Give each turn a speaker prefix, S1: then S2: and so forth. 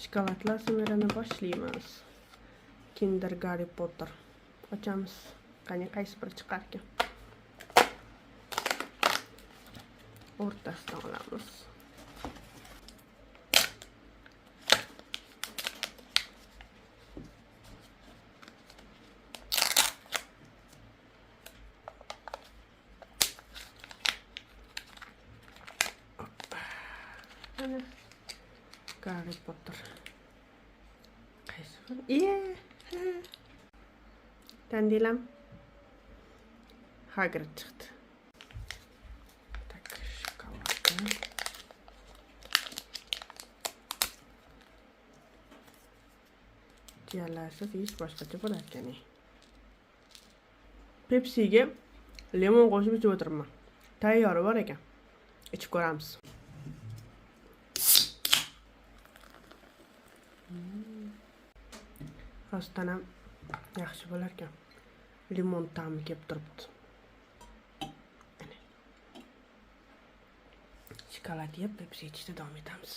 S1: Shokoladlar semirini boshlaymiz. Kinder Harry Potter. Ochamiz. Qani qaysi biri chiqar ekan? O'rtasidan olamiz. Ana Harry Potter. Qaysi biri? Tandilam Hagrid chiqdi. Tak, shokoladni. Jiyalasiz yeyish boshqacha bo'lar ekan. Pepsiga limon qo'shib ichib o'tiribman. Tayyori bor ekan. Ichib ko'ramiz. Rostdan ham yaxshi bo'lar ekan. Limon ta'mi kelib turibdi. Shokolad yeb, Pepsi ichishda davom etamiz.